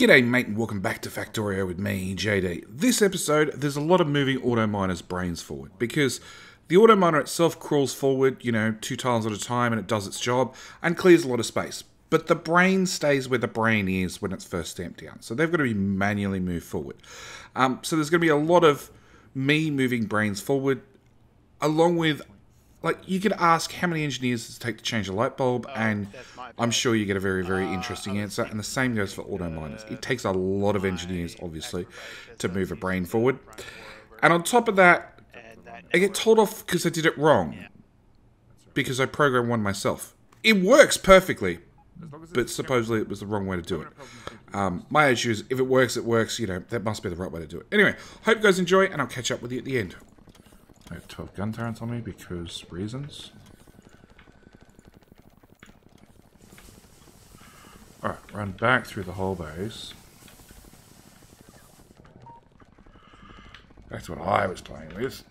G'day mate and welcome back to Factorio with me, JD. This episode, there's a lot of moving Autominer's brains forward because the Autominer itself crawls forward, 2 tiles at a time and it does its job and clears a lot of space. But the brain stays where the brain is when it's first stamped down. So they've got to be manually moved forward. So there's going to be a lot of me moving brains forward along with, you could ask how many engineers does it take to change a light bulb, and I'm sure you get a very, very interesting answer. And the same goes for Autominers. It takes a lot of engineers, obviously, to move a brain forward. And on top of that, I get told off because I did it wrong. Because I programmed one myself. It works perfectly, but supposedly it was the wrong way to do it. My issue is, if it works, that must be the right way to do it. Anyway, hope you guys enjoy, and I'll catch up with you at the end. I have 12 gun turrets on me because reasons. Alright, run back through the whole base. That's what I was playing with.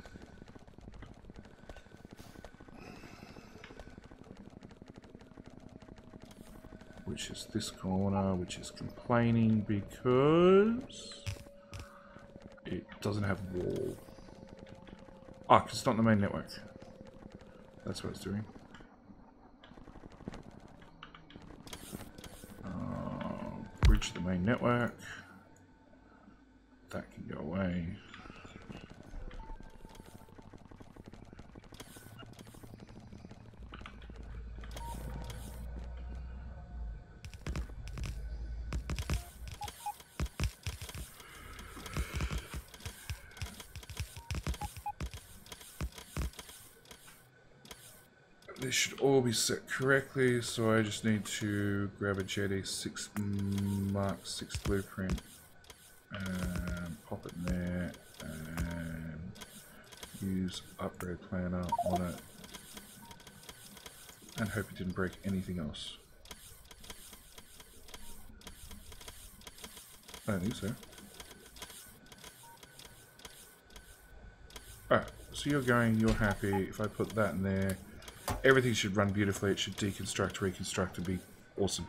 Which is this corner, which is complaining because it doesn't have wall. Oh, because it's not the main network. That's what it's doing. Bridge the main network. That can go away. They should all be set correctly, so I just need to grab a JD6 Mark 6 blueprint and pop it in there and use upgrade planner on it and hope it didn't break anything else. I don't think so. Alright, so you're happy. If I put that in there, everything should run beautifully. It should deconstruct, reconstruct, and be awesome.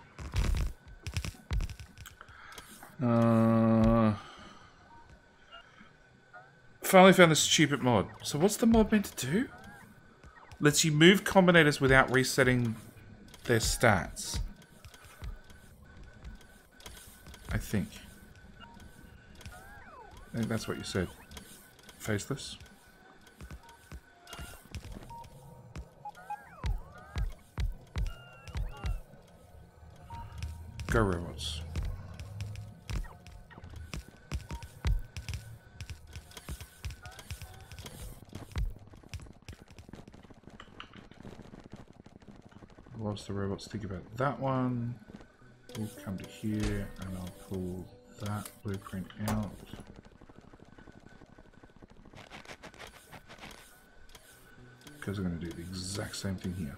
Finally found this stupid mod. So what's the mod meant to do? Lets you move combinators without resetting their stats. I think that's what you said. Faceless. Go robots. Whilst the robots think about that one, we'll come to here and I'll pull that blueprint out. Because I'm going to do the exact same thing here.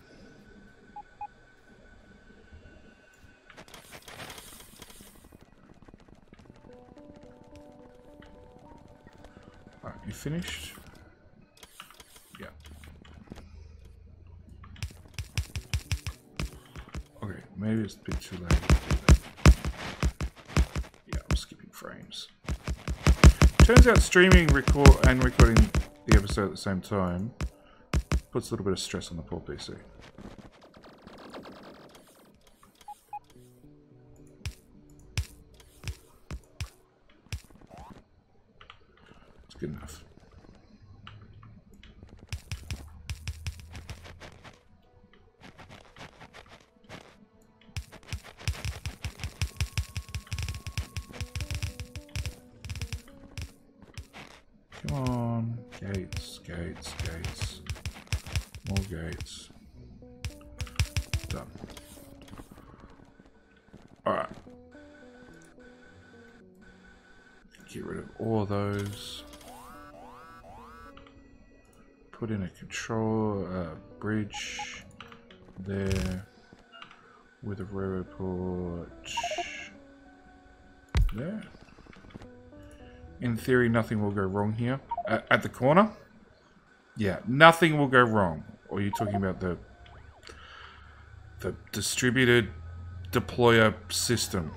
You finished? Yeah. Okay, maybe it's a bit too late to do that. Yeah, I'm skipping frames. Turns out streaming and recording the episode at the same time puts a little bit of stress on the poor PC. It's good enough. Come on, gates, gates, gates. More gates. Done. Alright. Get rid of all those. Put in a control bridge there with a railroad port there. In theory, nothing will go wrong here. At the corner? Yeah, nothing will go wrong. Or are you talking about the distributed deployer system?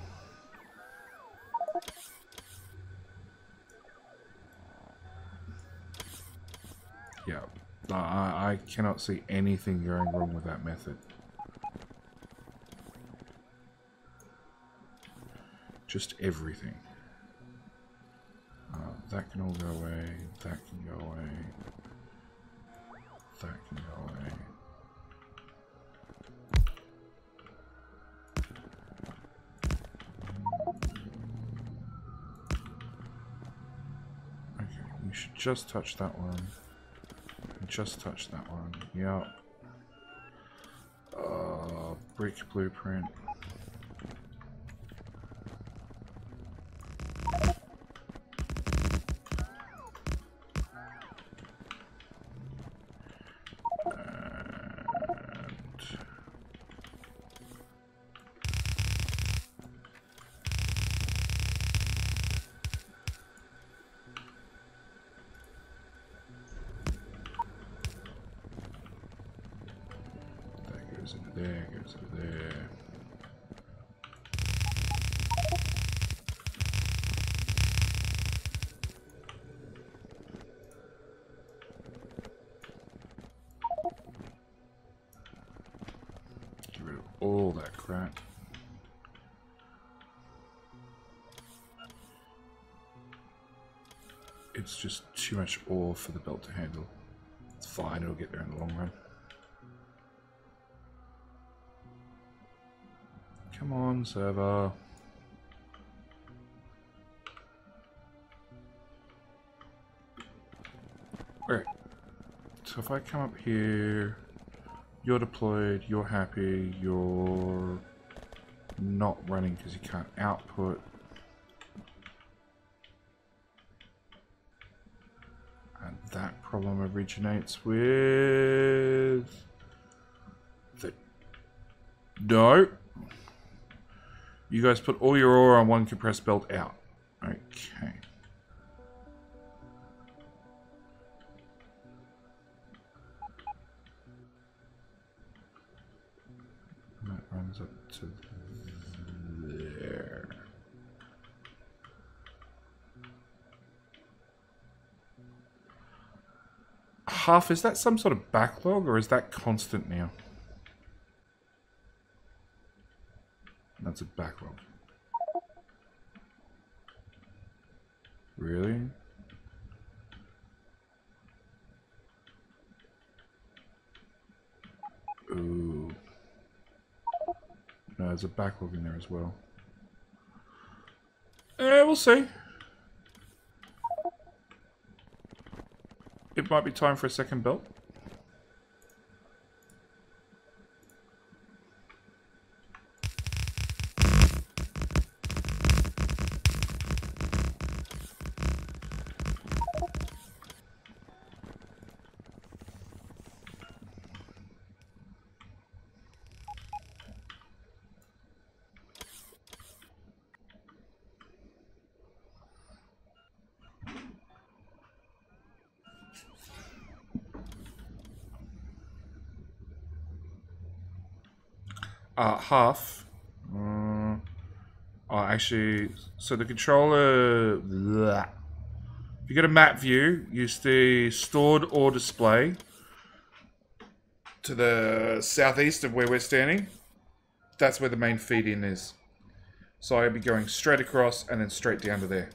I cannot see anything going wrong with that method. Just everything. That can all go away. That can go away. That can go away. Okay, you should just touch that one. Just touch that one. Yep. Brick blueprint. Goes into there, goes into there. Get rid of all that crap. It's just too much ore for the belt to handle. It's fine, it'll get there in the long run. Come on, server. Alright. So if I come up here, you're deployed, you're happy, you're not running because you can't output. And that problem originates with the... No. You guys put all your ore on one compressed belt out. Okay. And that runs up to there. Half, is that some sort of backlog or is that constant now? That's a backlog. Really? Ooh. No, there's a backlog in there as well. We'll see. It might be time for a second belt. Half. Actually, so the controller... Bleh. If you go to map view, use the stored ore display to the southeast of where we're standing. That's where the main feed-in is. So I'll be going straight across and then straight down to there.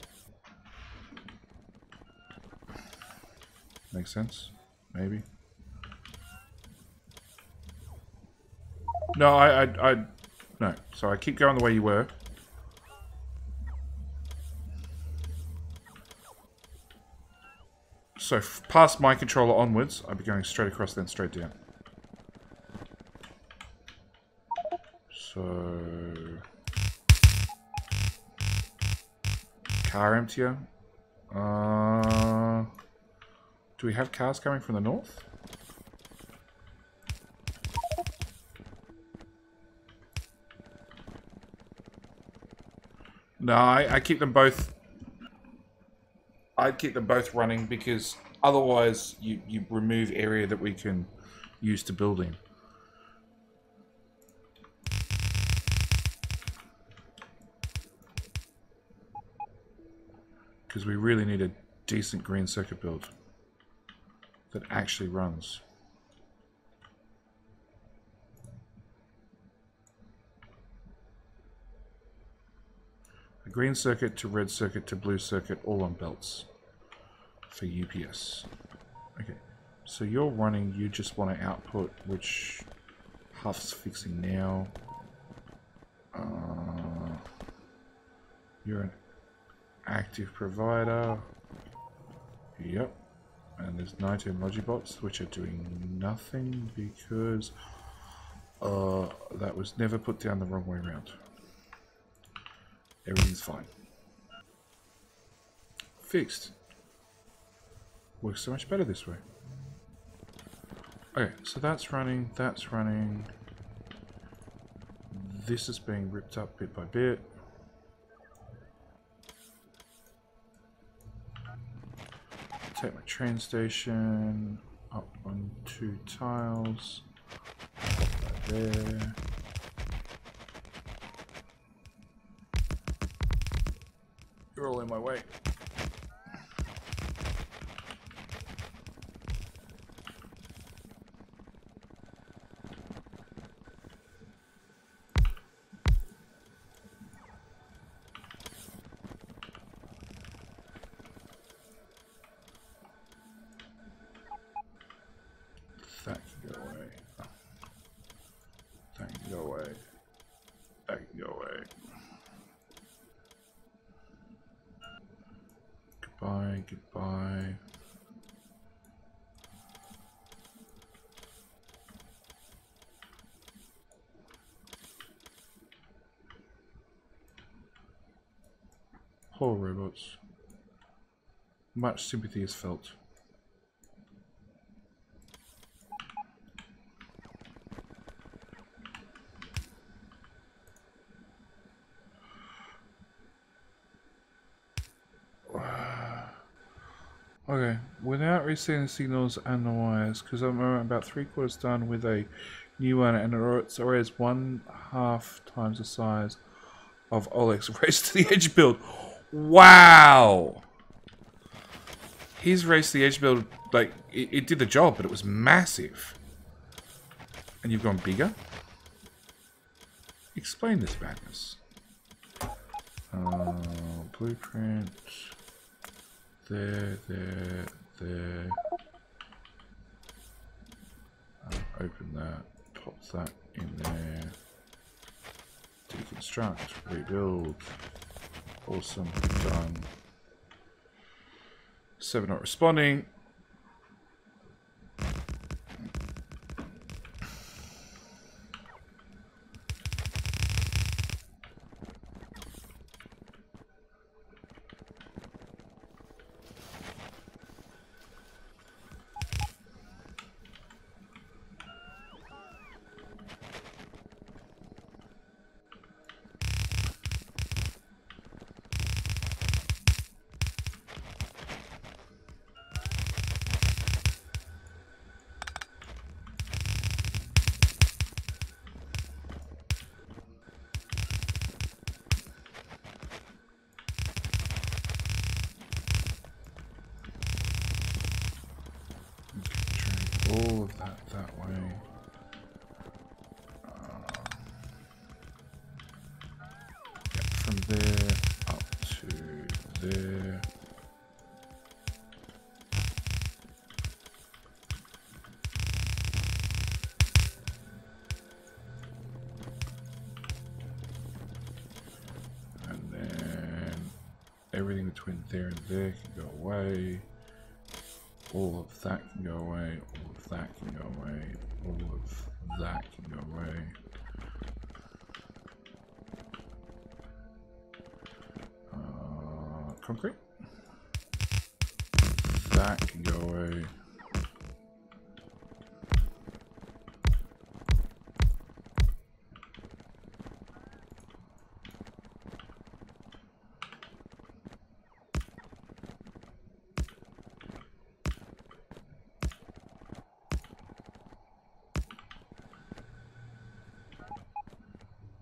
Makes sense? Maybe. No, no. So I keep going the way you were. So past my controller onwards, I'll be going straight across, then straight down. So... Car emptier. Do we have cars coming from the north? No, I keep them both... I'd keep them both running because otherwise you remove area that we can use to build in. Because we really need a decent green circuit build. that actually runs. A green circuit to red circuit to blue circuit, all on belts for UPS. Okay, so you're running, you just want to output, which Huff's fixing now. You're an active provider. Yep. And there's 19 Logibots, which are doing nothing because that was never put down the wrong way around. Everything's fine. Fixed. Works so much better this way. Okay, so that's running, that's running. This is being ripped up bit by bit. Take my train station up on 2 tiles. Right there. You're all in my way. That can go away. That can go away. That can go away. Goodbye, goodbye. Poor robots. Much sympathy is felt. Okay, without resetting the signals and the wires, because I'm about 3/4 done with a new one, and it's already 1/2 times the size of Oleg's Race to the Edge build. Wow! His Race to the Edge build, like, it did the job, but it was massive. And you've gone bigger? Explain this madness. Blueprint. There. Open that, pop that in there. Deconstruct, rebuild. Awesome, done. 7 not responding. All of that way. From there up to there. And then everything between there and there can go away. All of that can go away, all of that can go away, all of that can go away. Concrete. That can go away.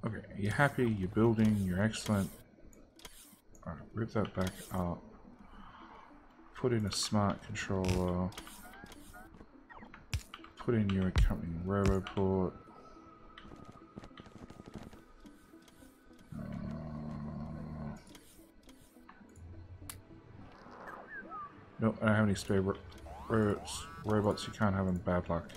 Okay, you're happy, you're building, you're excellent. Alright, rip that back up. Put in a smart controller. put in your accompanying roboport. Nope, I don't have any spare robots. You can't have them. Bad luck.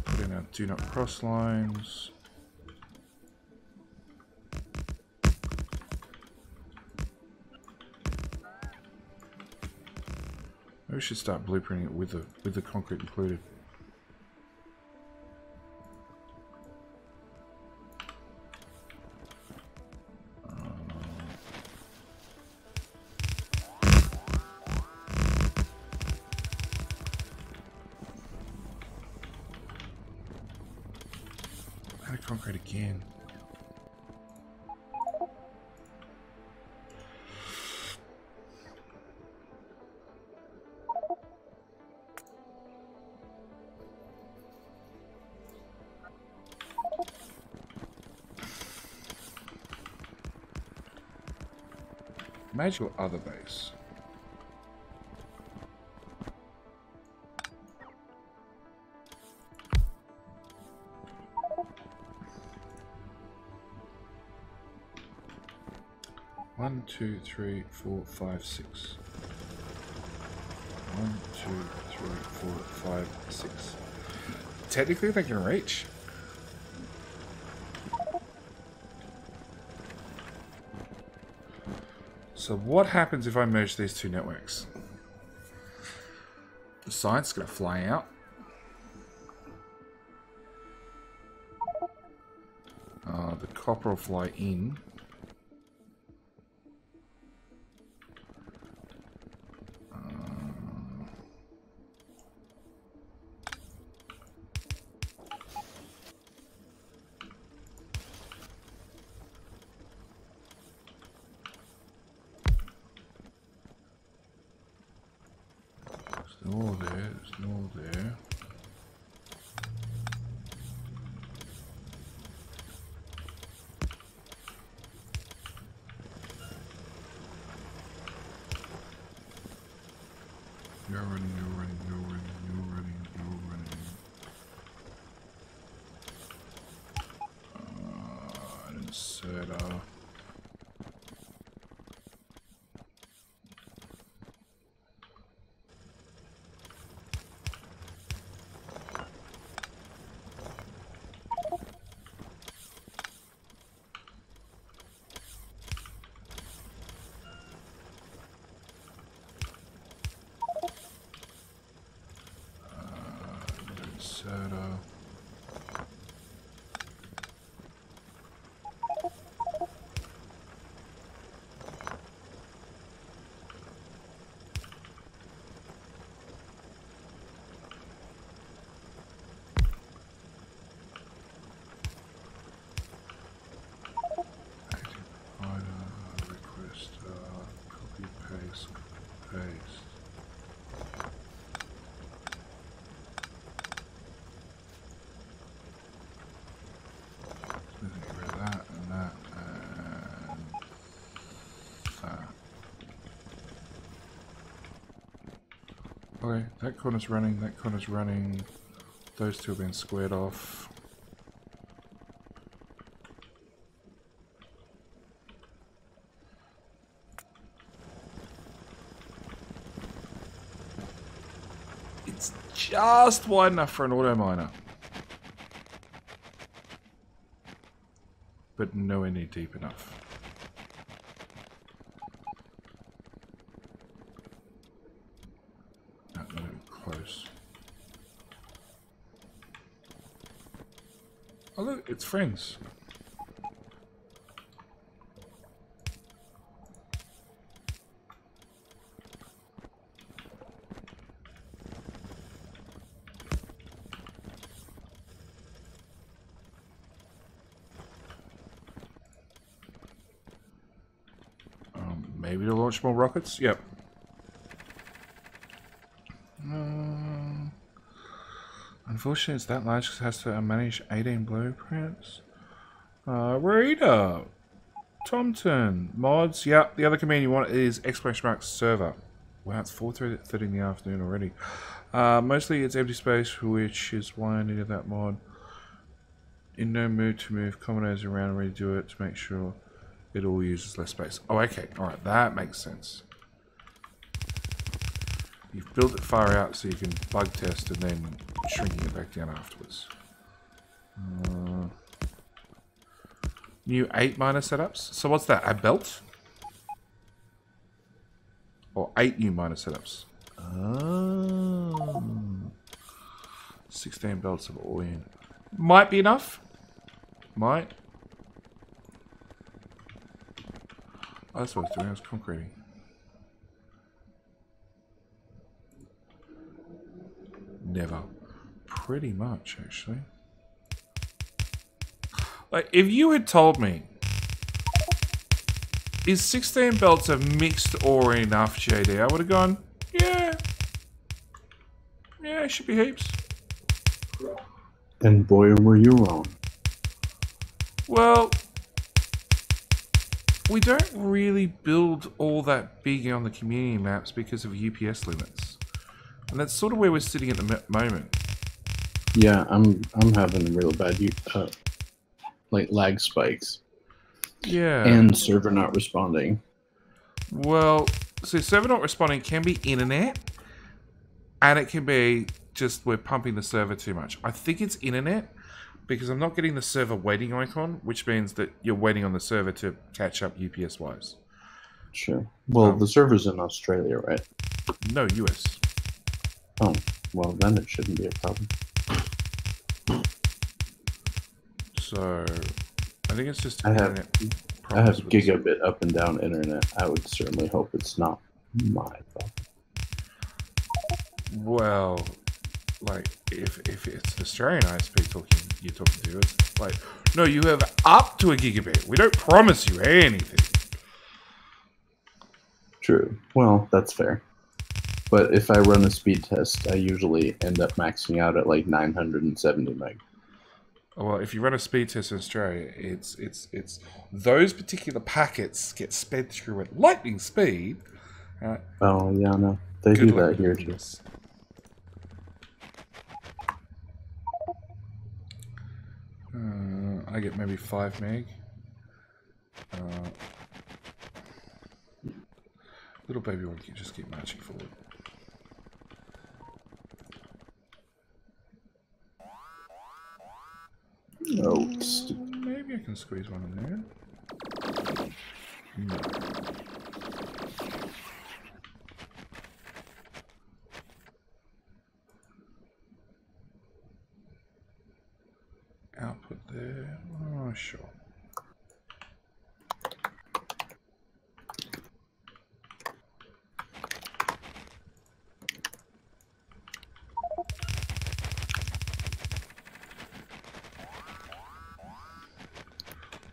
Put in our do not cross lines. Maybe we should start blueprinting it with the concrete included. Concrete again. Magical other base. One, two, three, four, five, six. 1, 2, 3, 4, 5, 6. Technically they can reach. So what happens if I merge these two networks? The side's going to fly out. The copper will fly in. There's no there. You're running. Insert Okay, that corner's running, that corner's running. Those two have been squared off. It's just wide enough for an autominer. But nowhere near deep enough. Close. Oh look, it's friends. Maybe to launch more rockets? Yep. Unfortunately, it's that large because it has to manage 18 blueprints. Rita! Tomton. Mods. Yep. The other command you want is exclamation mark server. Wow, it's 4:30 in the afternoon already. Mostly it's empty space, which is why I needed that mod. In no mood to move commodos around and redo it to make sure it all uses less space. Oh, okay. Alright, that makes sense. You've built it far out so you can bug test and then shrinking it back down afterwards. New 8 miner setups. So what's that? A belt? Or 8 new miner setups. Oh. 16 belts of ore in. Might be enough. Might. Oh, that's what I was doing. I was concreting. Never. Pretty much, actually. Like, if you had told me, is 16 belts of mixed ore enough, JD? I would have gone, yeah. Yeah, it should be heaps. And boy, were you wrong. Well, we don't really build all that big on the community maps because of UPS limits. And that's sort of where we're sitting at the moment. Yeah, I'm having real bad like lag spikes. Yeah. And server not responding. Well, so server not responding can be internet, and it can be just we're pumping the server too much. I think it's internet, because I'm not getting the server waiting icon, which means that you're waiting on the server to catch up UPS-wise. Sure. Well, the server's in Australia, right? No, US. Oh, well, then it shouldn't be a problem. So, I think it's just I have gigabit up and down internet. I would certainly hope it's not my problem. Well, like, if it's Australian ISP you're talking to, it's like, no, you have up to a gigabit. We don't promise you anything. True. Well, that's fair. But if I run a speed test, I usually end up maxing out at like 970 meg. Well, if you run a speed test in Australia, it's those particular packets get sped through at lightning speed. Oh yeah, no, they do that here too. I get maybe 5 meg. Little baby one can just keep marching forward. Oh, maybe I can squeeze one in there. No. Output there. Oh, sure.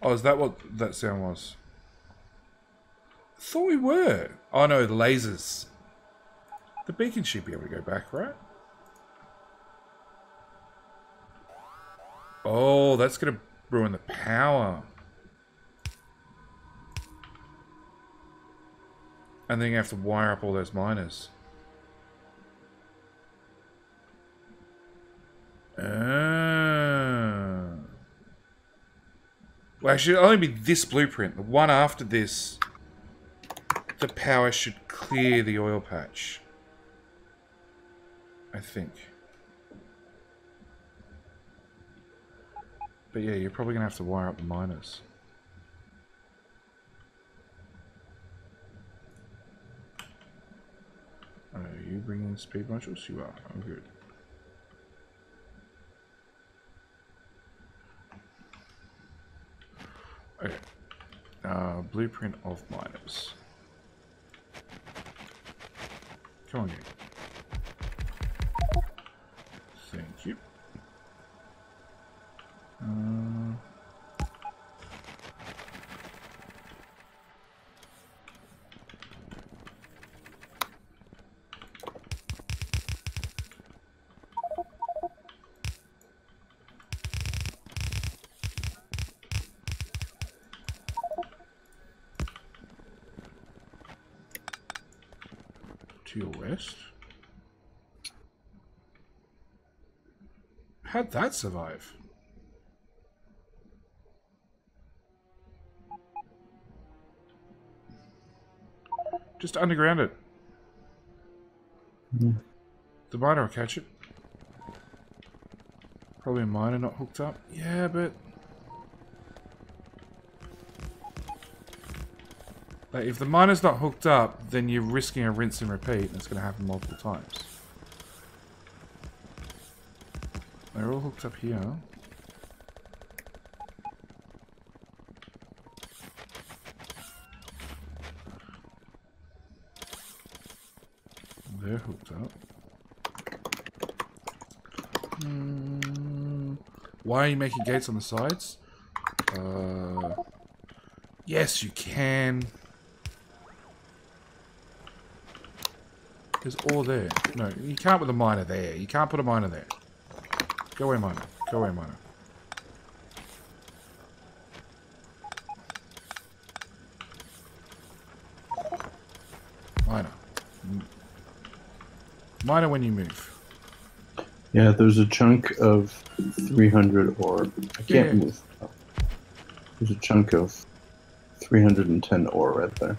Oh, is that what that sound was? I thought we were. Oh no, the lasers. The beacon should be able to go back, right? Oh, that's going to ruin the power. And then you have to wire up all those miners. Well, actually, it'll only be this blueprint. The one after this, the power should clear the oil patch. I think. But yeah, you're probably going to have to wire up the miners. Are you bringing speed modules? You are. I'm good. Okay. Blueprint of miners. Come on, game. Thank you. To your west? How'd that survive? Just underground it. Mm. The miner will catch it. Probably a miner not hooked up. Yeah, but... like, if the miner's not hooked up, then you're risking a rinse and repeat, and it's going to happen multiple times. They're all hooked up here. They're hooked up. Why are you making gates on the sides? Yes, you can. There's ore there. No, you can't put the miner there. You can't put a miner there. Go away, miner. Go away, miner. Miner. Miner when you move. Yeah, there's a chunk of 300 ore. I can't move. There's a chunk of 310 ore right there.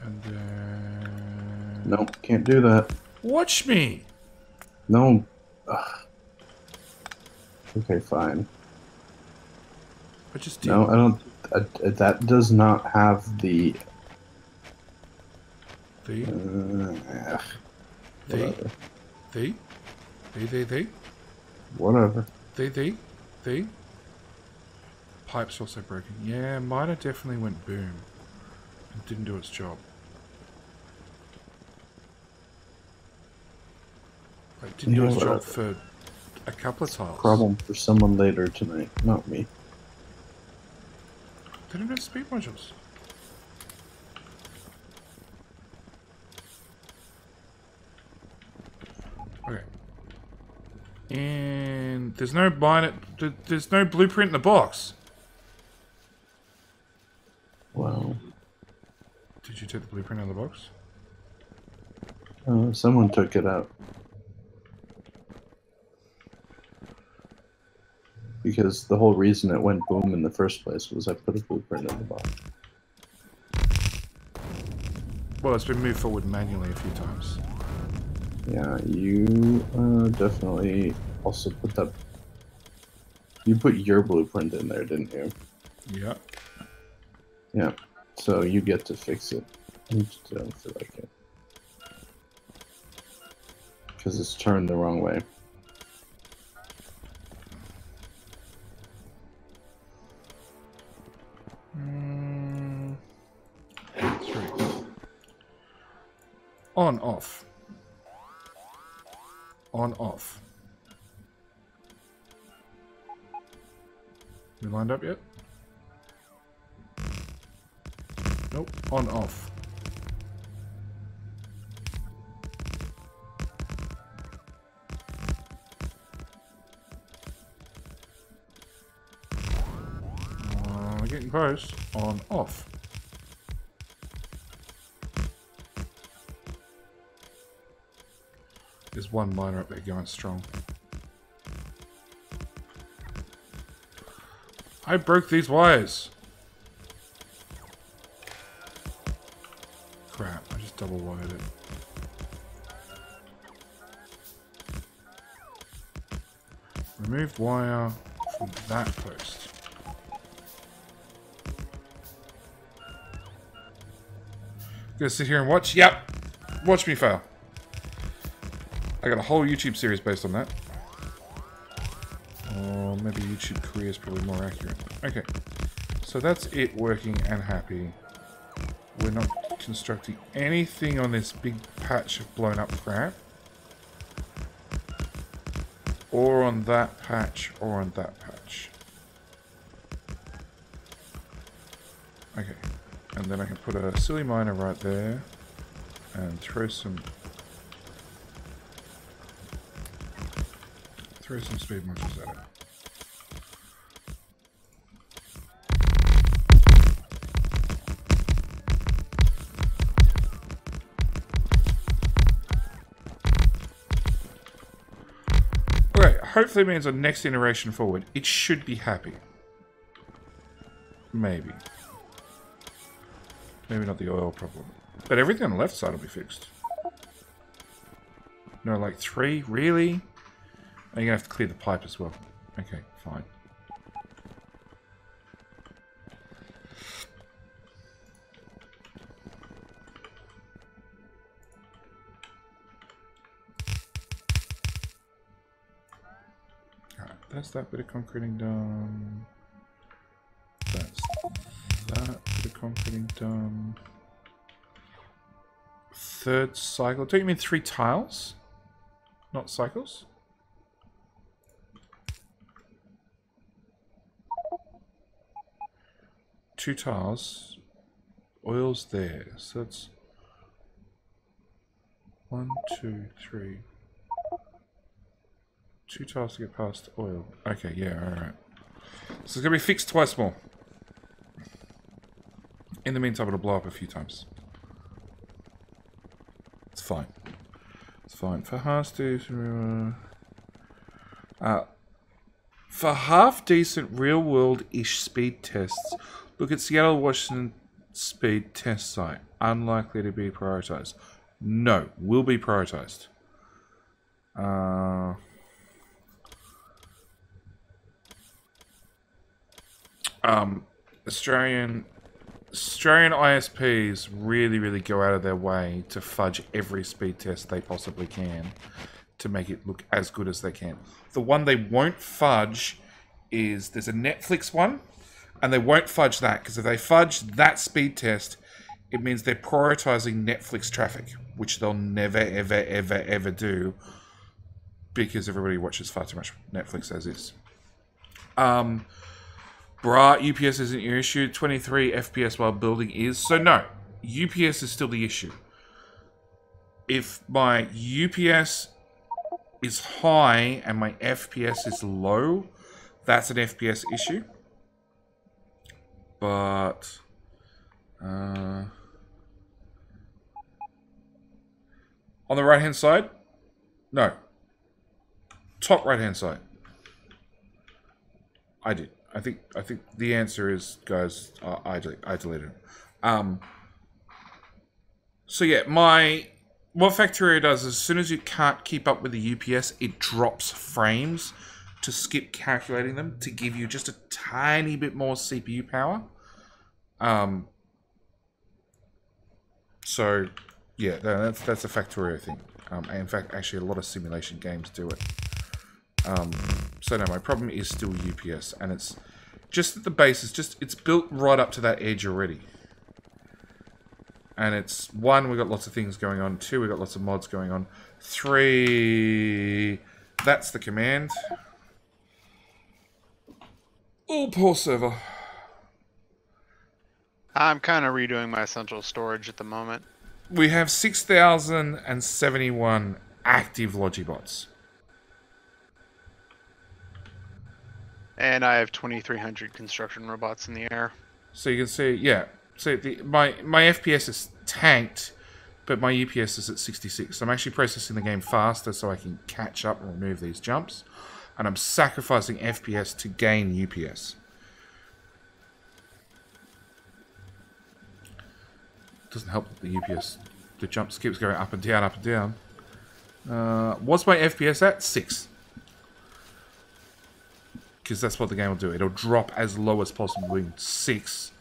And then... nope, can't do that. watch me! No. Ugh. Okay, fine. I just did. No, I don't... that does not have the... The? Whatever. The? Whatever. The? Pipe's also broken. Yeah, miner definitely went boom. And didn't do its job. Like, didn't do its job for a couple of tiles. Problem for someone later tonight, not me. They don't have speed modules. Okay. And there's no there's no blueprint in the box. Wow. Did you take the blueprint out of the box? Someone took it out. Because the whole reason it went boom in the first place was I put a blueprint in the box. Well, it's been moved forward manually a few times. Yeah, you definitely also put that... you put your blueprint in there, didn't you? Yeah. Yeah, so you get to fix it. I just don't feel like it. Because it's turned the wrong way. On, off. On, off. We lined up yet? Nope. On, off. Getting close. On, off. There's one miner up there going strong. I broke these wires. Crap, I just double wired it. Remove wire from that post. Gonna sit here and watch? Yep. Watch me fail. I got a whole YouTube series based on that. Or maybe YouTube career is probably more accurate. Okay. So that's it working and happy. We're not constructing anything on this big patch of blown up crap. Or on that patch, or on that patch. Okay. And then I can put a silly miner right there. And throw some speed modules at it. hopefully means on next iteration forward, it should be happy. Maybe. Maybe not the oil problem. But everything on the left side will be fixed. No, like 3? Really? Are you going to have to clear the pipe as well? Okay, fine. Alright, that's that bit of concreting done. That's that bit of concreting done. Third cycle. Don't you mean 3 tiles? Not cycles? Two tiles. Oil's there. So that's 1, 2, 3. 2 tiles to get past oil. Okay, yeah, alright. So it's going to be fixed twice more. In the meantime, it'll blow up a few times. It's fine. It's fine. For half decent real-world-ish speed tests, look at Seattle, Washington speed test site. Unlikely to be prioritized. No, will be prioritized. Australian ISPs really go out of their way to fudge every speed test they possibly can to make it look as good as they can. The one they won't fudge is, there's a Netflix one, and they won't fudge that, because if they fudge that speed test, it means they're prioritizing Netflix traffic, which they'll never, ever do, because everybody watches far too much Netflix as is. UPS isn't your issue. 23 FPS while building is. So no, UPS is still the issue. If my UPS is high and my FPS is low, that's an FPS issue. But on the right hand side, no. Top right hand side, I did. I think the answer is, guys, I deleted it. So yeah, what Factorio does is, as soon as you can't keep up with the UPS, it drops frames to skip calculating them to give you just a tiny bit more CPU power. So yeah, that's a Factorio thing. And in fact, actually, a lot of simulation games do it. So no, my problem is still UPS, and it's just at the base. It's built right up to that edge already. And it's 1, we got lots of things going on. 2, we got lots of mods going on. 3, that's the command. Oh, poor server. I'm kind of redoing my central storage at the moment. We have 6,071 active Logibots. And I have 2,300 construction robots in the air. So you can see, yeah. So my FPS is tanked, but my UPS is at 66. So I'm actually processing the game faster so I can catch up and remove these jumps. And I'm sacrificing FPS to gain UPS. Doesn't help that the UPS, the jumps keeps going up and down, up and down. What's my FPS at? 6. Because that's what the game will do. It'll drop as low as possible in 6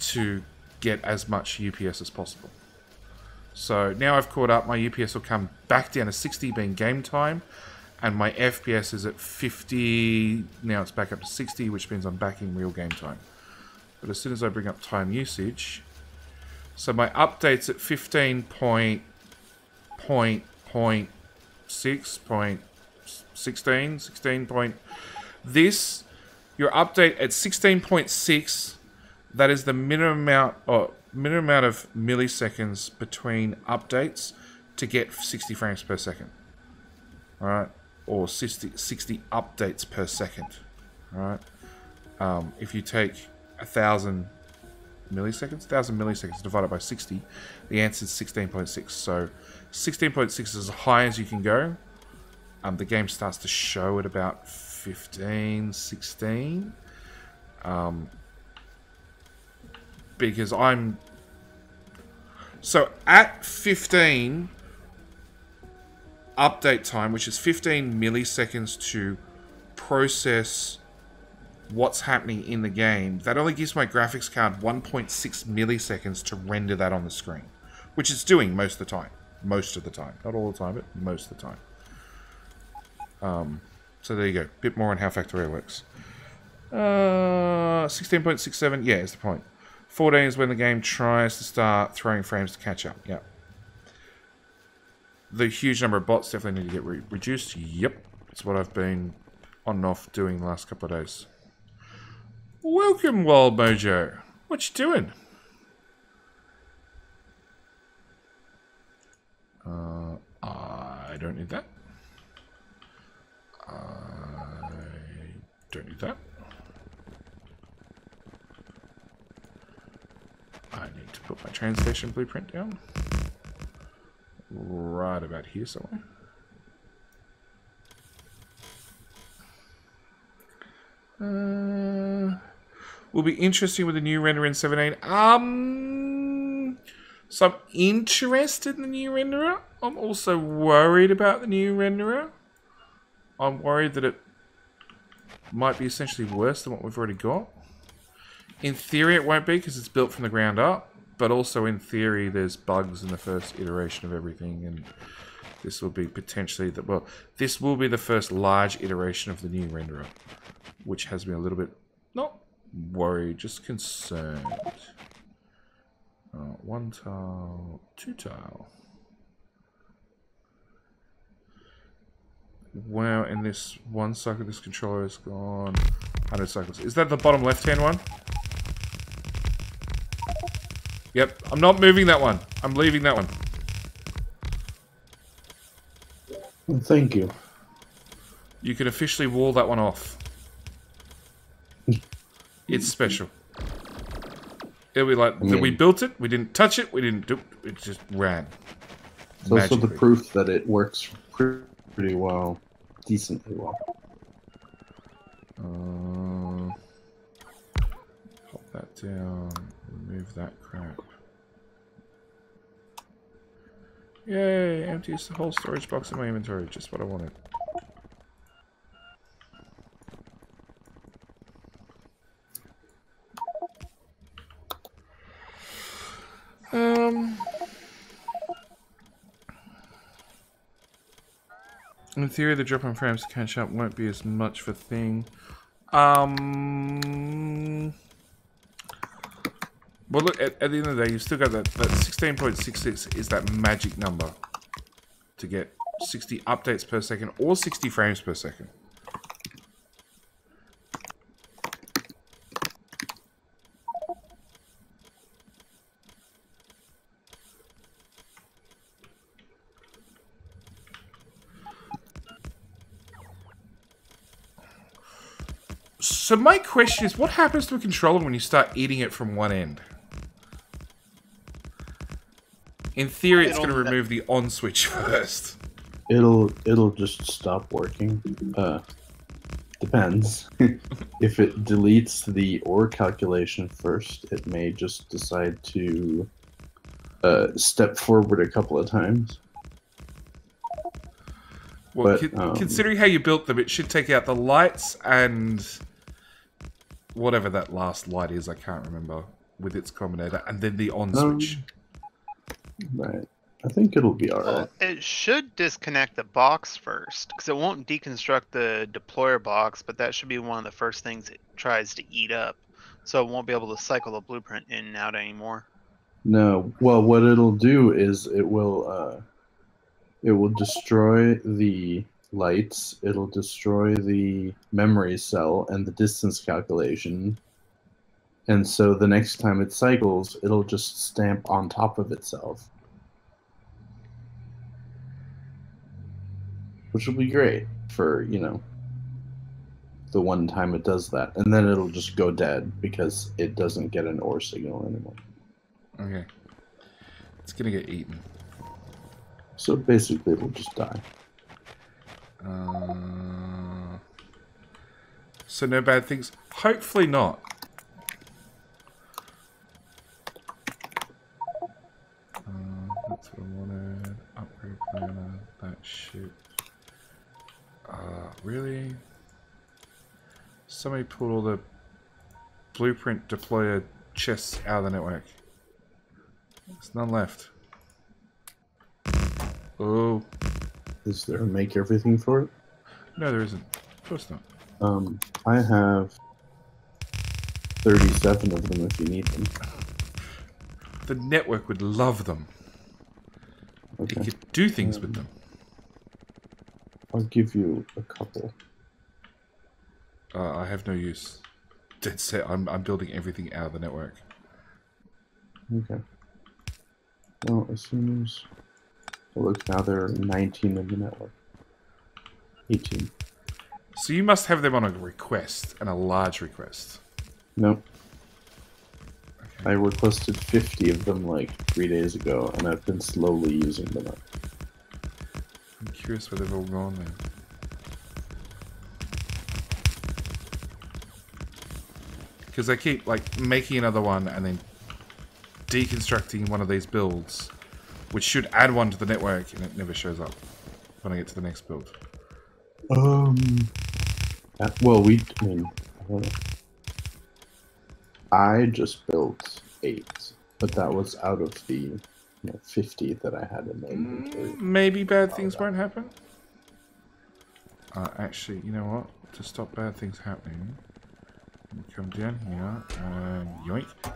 to get as much UPS as possible. So now I've caught up. My UPS will come back down to 60 being game time. And my FPS is at 50. Now it's back up to 60, which means I'm back in real game time. But as soon as I bring up time usage... So my update's at 16.16. This, your update at 16.6, that is the minimum amount of milliseconds between updates to get 60 frames per second. Alright? Or 60 updates per second. Alright? If you take 1,000 milliseconds, 1,000 milliseconds divided by 60, the answer is 16.6. So 16.6 is as high as you can go. The game starts to show at about 15, 16. Because I'm... So at 15 update time, which is 15 milliseconds to process what's happening in the game, that only gives my graphics card 1.6 milliseconds to render that on the screen, which it's doing most of the time. Most of the time. Not all the time, but most of the time. So there you go. Bit more on how Factorio works. 16.67, yeah, is the point. 14 is when the game tries to start throwing frames to catch up. Yep. The huge number of bots definitely need to get reduced. Yep. That's what I've been on and off doing the last couple of days. Welcome, Wild Mojo. What you doing? I don't need that. I don't need that. I need to put my train station blueprint down. Right about here somewhere. Will be interesting with the new render in 17. So I'm interested in the new renderer. I'm also worried about the new renderer. I'm worried that it might be essentially worse than what we've already got. In theory, it won't be because it's built from the ground up. But also in theory, there's bugs in the first iteration of everything, and this will be potentially the this will be the first large iteration of the new renderer, which has me a little bit not worried, just concerned. One tile, two tile. Wow, in this one cycle, this controller is gone 100 cycles. Is that the bottom left-hand one? Yep, I'm not moving that one. I'm leaving that one. Well, thank you. You can officially wall that one off. It's special. It'll be like, we built it, we didn't touch it, we didn't do it, it just ran. It's also the proof that it works pretty well, decently well. Pop that down, remove that crap. Yay, empties the whole storage box in my inventory, just what I wanted. In theory, the drop on frames to catch up won't be as much of a thing. Well, look, at the end of the day, you've still got that 16.66 is that magic number to get 60 updates per second or 60 frames per second. So my question is, what happens to a controller when you start eating it from one end? In theory, it's going to remove the on switch first. It'll just stop working. Depends. If it deletes the OR calculation first, it may just decide to step forward a couple of times. Well, but, considering how you built them, it should take out the lights and whatever that last light is, I can't remember, with its combinator, and then the on switch. Right. I think it'll be alright. Well, it should disconnect the box first, because it won't deconstruct the deployer box, but that should be one of the first things it tries to eat up. So it won't be able to cycle the blueprint in and out anymore. No. Well, what it'll do is it will destroy the lights, it'll destroy the memory cell and the distance calculation. And so the next time it cycles, it'll just stamp on top of itself. Which will be great for, you know, the one time it does that. And then it'll just go dead because it doesn't get an OR signal anymore. Okay. It's gonna get eaten. So basically it'll just die. So no bad things. Hopefully not. That's what I wanted. Upgrade planner. That shit. Really? Somebody pulled all the blueprint deployer chests out of the network. There's none left. Oh. Is there a make everything for it? No, there isn't. Of course not. I have 37 of them if you need them. The network would love them. Okay. You could do things with them. I'll give you a couple. I have no use. Dead set. I'm building everything out of the network. Okay. Well, as soon as... Oh, look, now there are 19 in the network. 18. So you must have them on a request, and a large request. Nope. Okay. I requested 50 of them like 3 days ago, and I've been slowly using them up. I'm curious where they've all gone then. Because I keep like making another one and then deconstructing one of these builds, which should add one to the network, and it never shows up when I get to the next build. Well, I mean, I don't know. I just built 8, but that was out of the 50 that I had in my inventory. Maybe bad things won't happen. Actually, you know what? To stop bad things happening, we come down here and yoink. Well,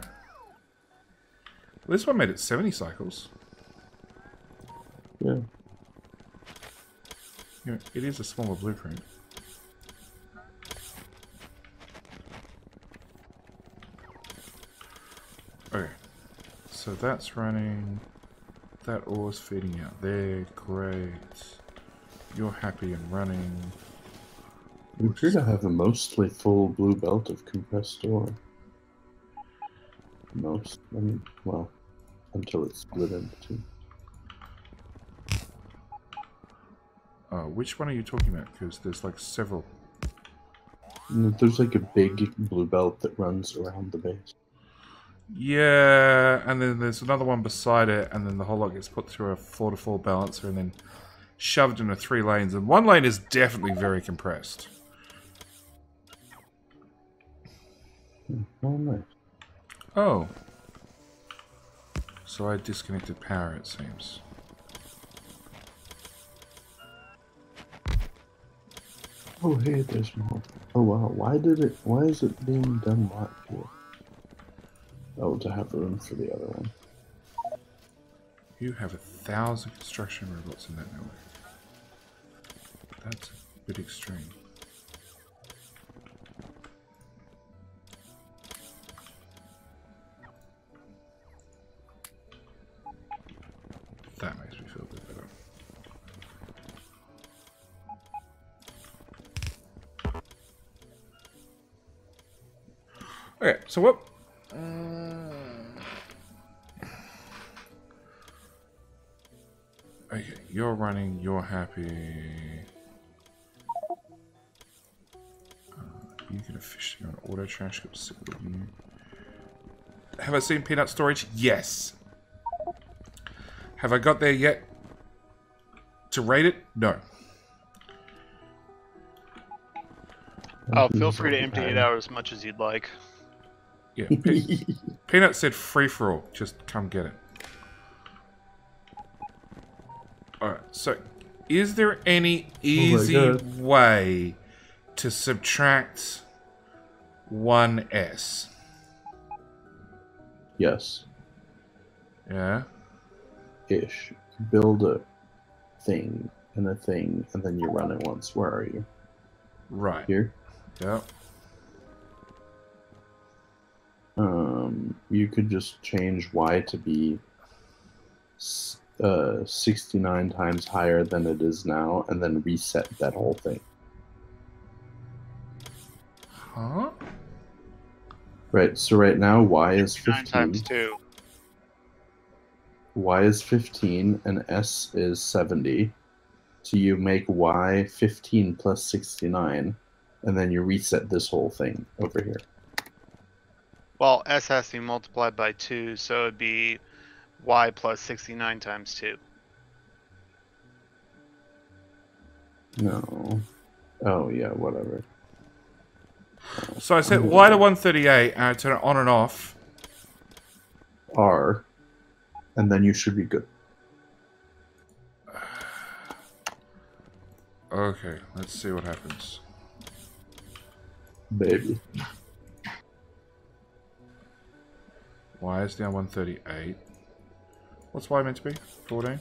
this one made it 70 cycles. Yeah. You know, it is a smaller blueprint. Okay, so that's running. That ore's feeding out there. Great. You're happy and running. I'm sure to have a mostly full blue belt of compressed ore. Most. I mean, well, until it's split into 2. Which one are you talking about? Because there's like several. There's like a big blue belt that runs around the base. Yeah, and then there's another one beside it, and then the whole lot gets put through a 4-to-4 balancer and then shoved into 3 lanes. And one lane is definitely very compressed. Oh, nice. Oh. So I disconnected power, it seems. Oh, hey, there's more. Oh, wow. Why is it being done that here? Oh, to have room for the other one. You have 1,000 construction robots in that network. That's a bit extreme. That makes me feel a bit better. Okay, so what? Okay, you're running, you're happy. You can officially on auto trash, go sit with you. Have I seen peanut storage? Yes. Have I got there yet to rate it? No. Oh, feel free to empty it out as much as you'd like. Yeah. Peanut said free for all. Just come get it. Alright, so is there any easy way to subtract 1s? Yes. Yeah? Ish. Build a thing, and then you run it once. Where are you? Right. Here? Yep. You could just change y to be 69 times higher than it is now, and then reset that whole thing. Huh? Right, so right now y is 9 15. times 2. Y is 15 and S is 70. So you make y 15 plus 69, and then you reset this whole thing over here. Well, s has to be multiplied by 2, so it'd be y plus 69 times 2. No. Oh, yeah, whatever. So I set Y to 138 and I turn it on and off. R, and then you should be good. Okay, let's see what happens. Baby. Y is now 138. What's Y meant to be? 14?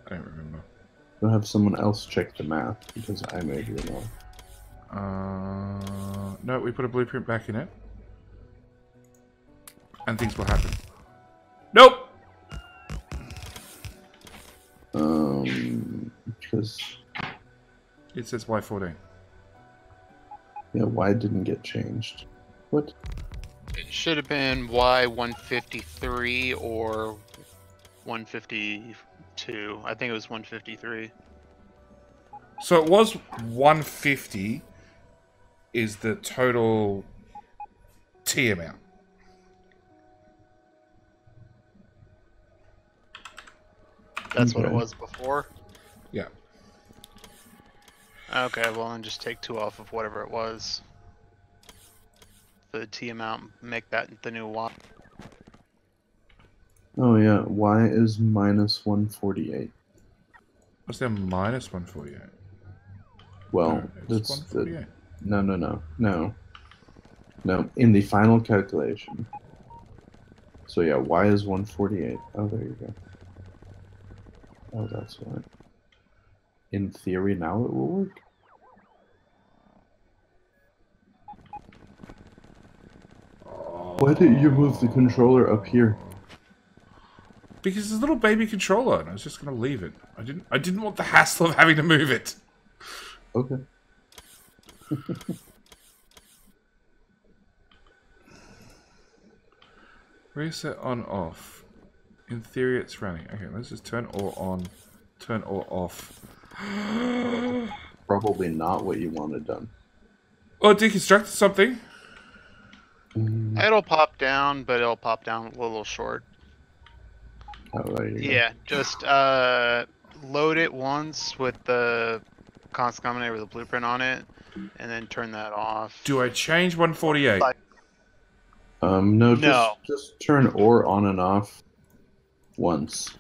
I don't remember. I'll have someone else check the math, because I made you wrong. No, we put a blueprint back in it. And things will happen. Nope! Because... It says Y14. Yeah, Y didn't get changed. What? It should have been y 153 or 152. I think it was 153. So it was 150 is the total T amount. That's what it Okay. was before? Yeah. Okay, well then just take 2 off of whatever it was. The T amount, make that the new y. Oh yeah, Y is minus 148. What's there minus 148? Well, No, it's that's 148. No, in the final calculation. So yeah, Y is 148. Oh, there you go. Oh, that's right. In theory, now it will work. Why didn't you move the controller up here? Because it's a little baby controller, and I was just gonna leave it. I didn't want the hassle of having to move it. Okay. Reset on off. In theory it's running. Okay, let's just turn all on, turn all off. Probably not what you wanted done. Oh, deconstructed something. It'll pop down, but it'll pop down a little short. Oh, there you go. Yeah, just load it once with the constant combinator with a blueprint on it, and then turn that off. Do I change 148? No, No. just turn ore on and off once.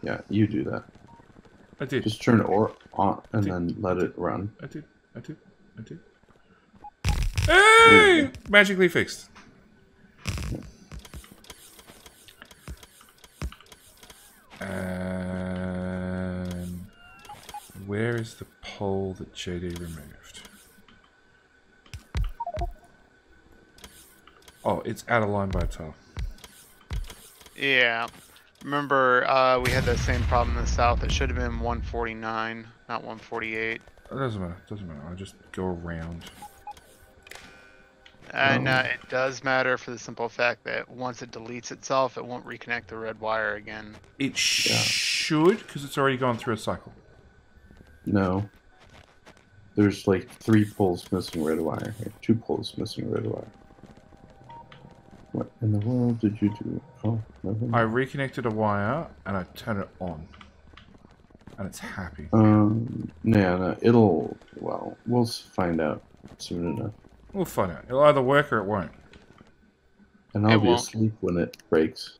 Yeah, you do that. I did. Just turn ore on and Did- then let it run. I did. Hey! Magically fixed. Where is the pole that JD removed? Oh, it's out of line by a tile. Yeah. Remember, we had that same problem in the south. It should have been 149, not 148. It doesn't matter. I'll just go around. And it does matter for the simple fact that once it deletes itself, it won't reconnect the red wire again. It should, because it's already gone through a cycle. No. There's like 3 poles missing red wire here. 2 poles missing red wire. What in the world did you do? Oh, nothing. I reconnected a wire and I turn it on. And it's happy. No, it'll, well, we'll find out soon enough. We'll find out. It'll either work or it won't. And I'll It be won't. asleep when it breaks.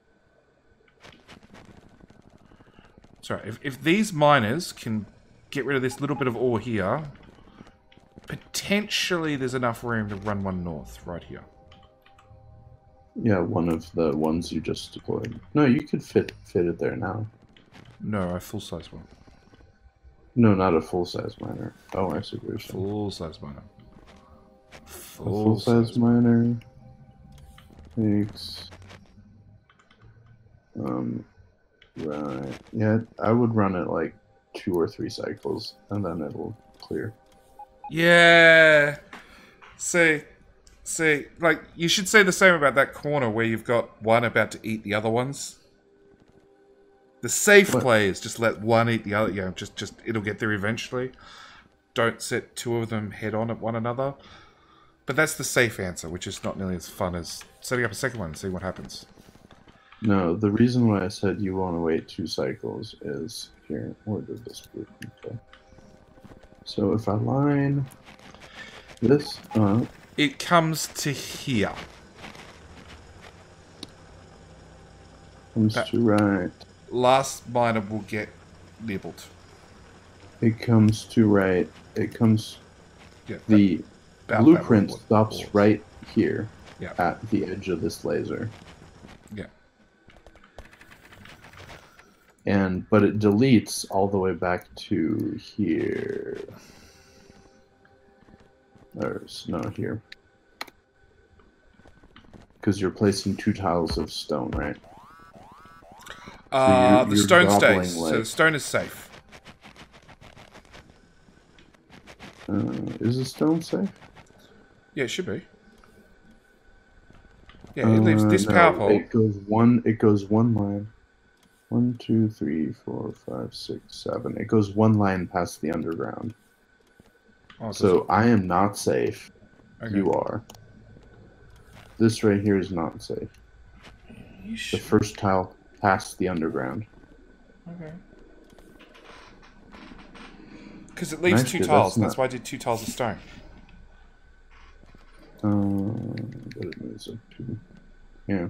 Sorry, if these miners can get rid of this little bit of ore here, potentially there's enough room to run one north right here. Yeah, one of the ones you just deployed. No, you could fit it there now. No, a full-size one. No, not a full-size miner. Oh, I see what you're saying. Full-size miner. A full-size miner takes... Right. Yeah, I would run it like 2 or 3 cycles, and then it'll clear. Yeah. See, like, you should say the same about that corner where you've got one about to eat the other ones. The safe play is just let one eat the other. You know, just it'll get there eventually. Don't set two of them head on at one another. But that's the safe answer, which is not nearly as fun as setting up a second one and seeing what happens. No, the reason why I said you want to wait 2 cycles is here. Where did this blueprint go? So if I line this up, it comes to here. Comes to right. Last miner will get nibbled. It comes to right. It comes. Yeah, the blueprint stops right here. Yeah. At the edge of this laser. Yeah. But it deletes all the way back to here. Or no, here. Because you're placing 2 tiles of stone, right? So the stone stays. Like, so the stone is safe. Is the stone safe? Yeah, it should be. Yeah, it leaves this no, power pole. It goes one line. 1, 2, 3, 4, 5, 6, 7. It goes one line past the underground. Oh, so I am not safe. Okay. You are. This right here is not safe. The first tile past the underground. Okay. Because it leaves 2 tiles. That's why I did 2 tiles of stone. But it moves up to. Yeah.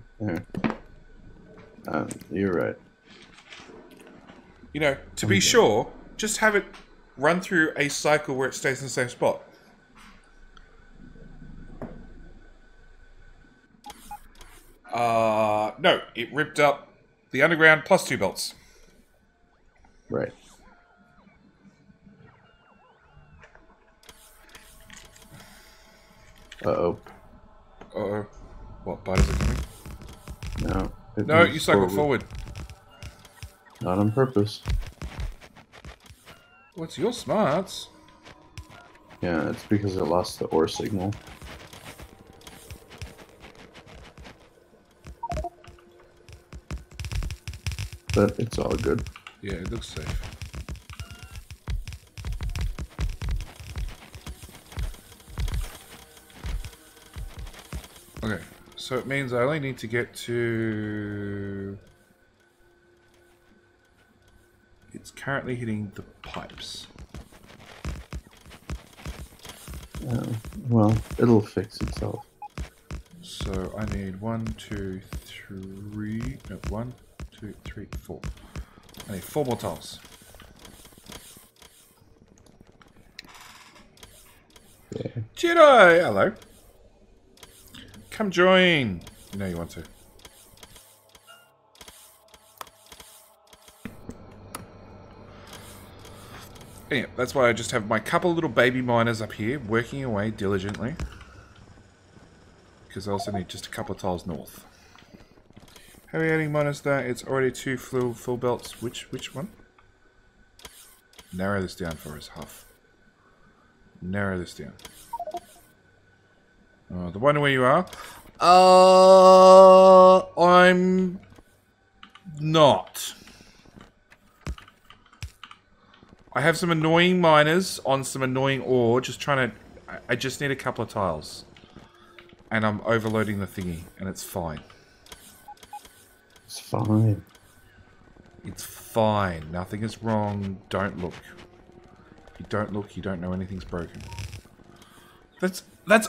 You're right. You know, to be sure, just have it run through a cycle where it stays in the same spot. No, it ripped up the underground plus 2 belts. Right. Uh-oh. Uh-oh. What, biters are coming? No. No, you cycled forward. Not on purpose. What's your smarts? Yeah, it's because it lost the ore signal. But it's all good. Yeah, it looks safe. Okay, so it means I only need to get to... It's currently hitting the pipes. Well, it'll fix itself. So I need 1, 2, 3... No, 1, 2, 3, 4. I need 4 more tiles. Yeah. Jedi! Hello. Come join. You know you want to. Yeah, that's why I just have my couple little baby miners up here working away diligently. Because I also need just a couple of tiles north. How are we adding miners there? It's already 2 full belts. Which one? Narrow this down for us, Huff. Narrow this down. The one where you are. I'm not. I have some annoying miners on some annoying ore, just trying to... I just need a couple of tiles. And I'm overloading the thingy, and it's fine. It's fine. It's fine. Nothing is wrong. Don't look. If you don't look, you don't know anything's broken. That's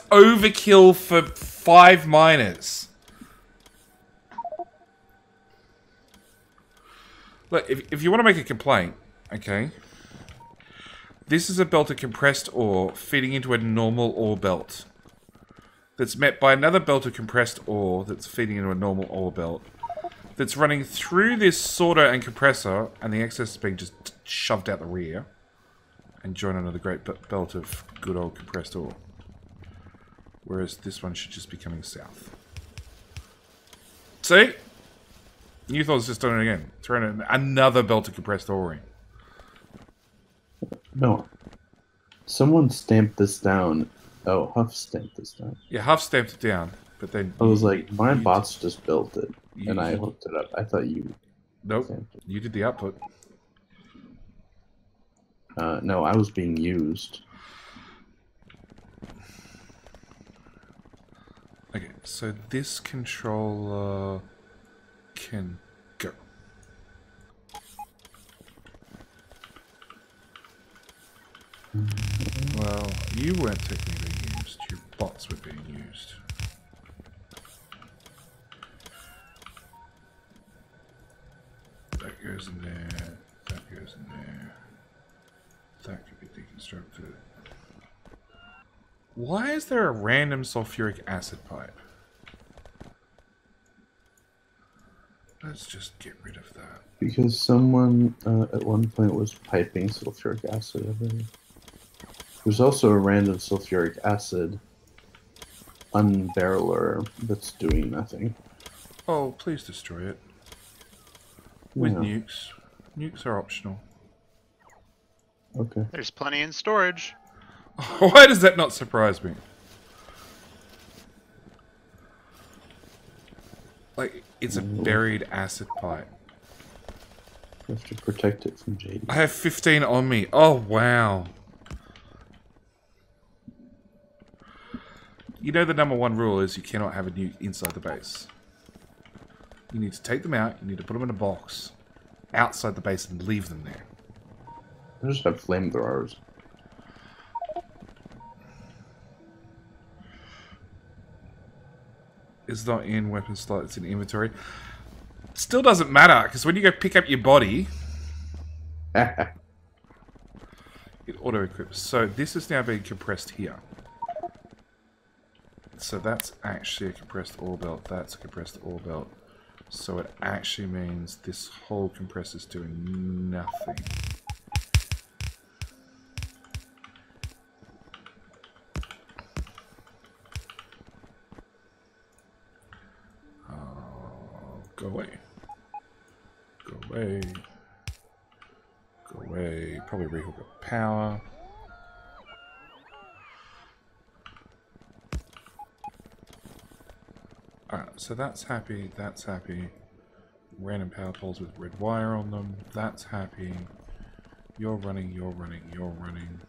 overkill for 5 miners. Look, if you want to make a complaint, okay... This is a belt of compressed ore feeding into a normal ore belt. That's met by another belt of compressed ore that's feeding into a normal ore belt. That's running through this sorter and compressor, and the excess is being just shoved out the rear. And join another great belt of good old compressed ore. Whereas this one should just be coming south. See? You thought it was just doing it again. Throwing in another belt of compressed ore in. No. Someone stamped this down. Oh, Huff stamped this down. Yeah, Huff stamped it down, but then... I was like, my bots just built it, and I looked it up. I thought you Nope. You did the output. No, I was being used. Okay, so this controller can go. Well, you weren't technically being used. Your bots were being used. That goes in there. That goes in there. That could be deconstructed. Why is there a random sulfuric acid pipe? Let's just get rid of that. Because someone at one point was piping sulfuric acid over here. There's also a random sulfuric acid unbarreler that's doing nothing. Oh, please destroy it. With Yeah. nukes. Nukes are optional. Okay. There's plenty in storage. Why does that not surprise me? Like, it's a buried acid pipe. You have to protect it from JD. I have 15 on me. Oh, wow. You know the #1 rule is you cannot have a nuke inside the base. You need to take them out, you need to put them in a box outside the base and leave them there. I just have flamethrowers. It's not in weapon slot, it's in inventory. Still doesn't matter, because when you go pick up your body, it auto-equips. So this is now being compressed here. So that's actually a compressed ore belt, that's a compressed ore belt. So it actually means this whole compressor is doing nothing. Go away. Go away. Go away. Probably rehook up power. Alright, so that's happy, that's happy. Random power poles with red wire on them, that's happy. You're running, you're running, you're running.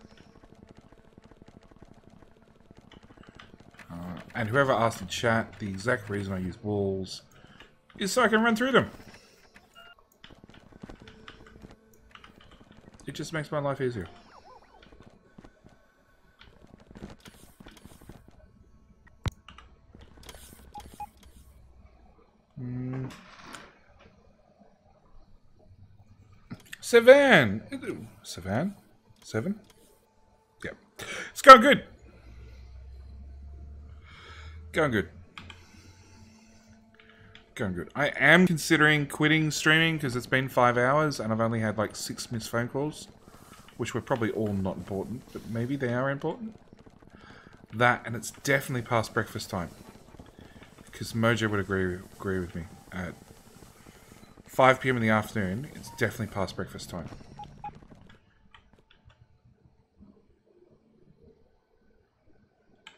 And whoever asked in chat, the exact reason I use walls is so I can run through them. It just makes my life easier. Seven? Yep. It's going good. Going good. Going good. I am considering quitting streaming because it's been 5 hours and I've only had like 6 missed phone calls, which were probably all not important, but maybe they are important. That, and it's definitely past breakfast time. Because Mojo would agree with me. At 5 PM in the afternoon, it's definitely past breakfast time.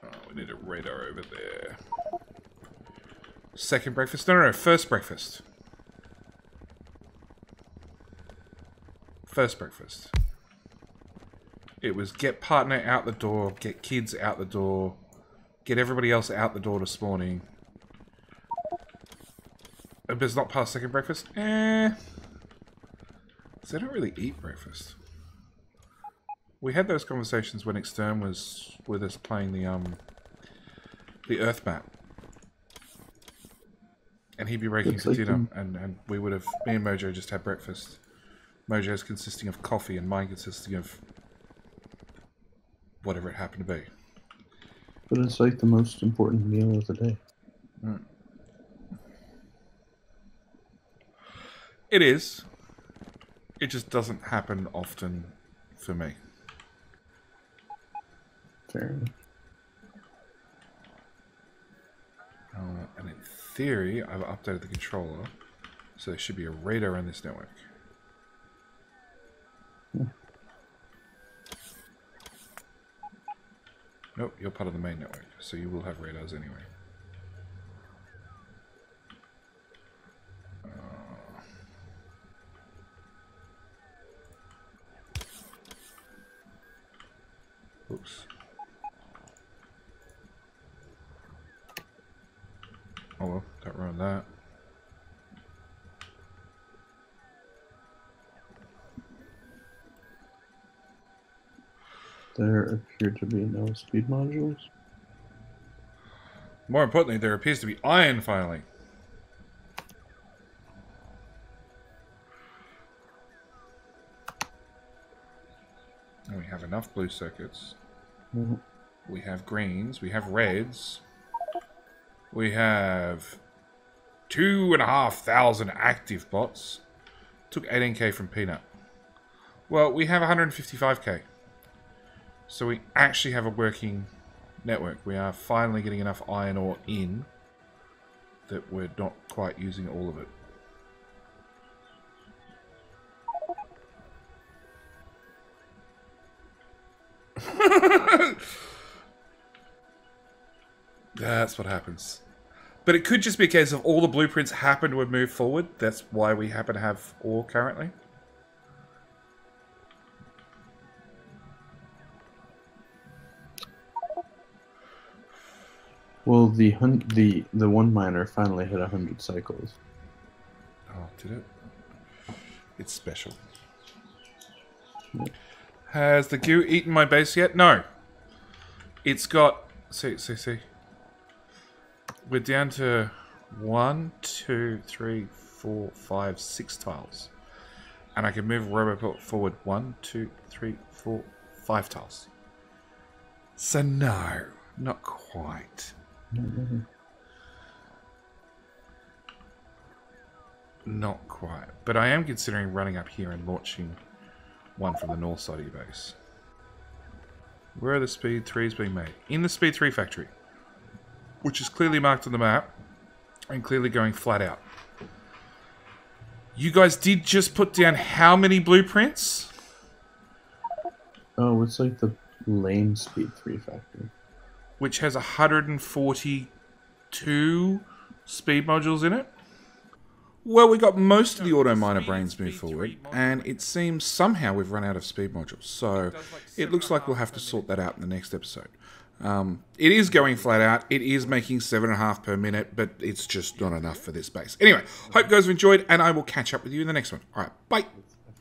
Oh, we need a radar over there. Second breakfast? No, first breakfast. First breakfast. It was get partner out the door, get kids out the door, get everybody else out the door this morning. But it's not past second breakfast? Because they don't really eat breakfast. We had those conversations when Extern was with us playing the Earth map. And he'd be breaking for dinner, and we would have, me and Mojo just had breakfast. Mojo's consisting of coffee, and mine consisting of whatever it happened to be. But it's like the most important meal of the day. Mm. It is. It just doesn't happen often for me. Fair enough. And in theory, I've updated the controller, so there should be a radar in this network. Yeah. Nope, you're part of the main network, so you will have radars anyway. Oh well, don't ruin that. There appear to be no speed modules. More importantly, there appears to be iron finally. And we have enough blue circuits. Mm-hmm. We have greens. We have reds. We have 2,500 active bots. Took 18k from Peanut. Well, we have 155k. So we actually have a working network. We are finally getting enough iron ore in that we're not quite using all of it. That's what happens. But it could just be a case of all the blueprints happen to have moved forward. That's why we happen to have ore currently. Well, the one miner finally hit 100 cycles. Oh, did it? It's special. Yeah. Has the goo eaten my base yet? No. It's got... See. We're down to 1, 2, 3, 4, 5, 6 tiles. And I can move Roboport forward 1, 2, 3, 4, 5 tiles. So no, not quite. Mm-hmm. Not quite. But I am considering running up here and launching one from the north side of your base. Where are the speed 3s being made? In the speed 3 factory. Which is clearly marked on the map. And clearly going flat out. You guys did just put down how many blueprints? Oh, it's like the lame speed 3 factory. Which has 142 speed modules in it? Well, we got most of the Autominer brains move forward, and it seems somehow we've run out of speed modules. So it looks like we'll have to sort that out in the next episode. It is going flat out. It is making 7.5 per minute, but it's just not enough for this base. Anyway, hope you guys have enjoyed, and I will catch up with you in the next one. All right, bye.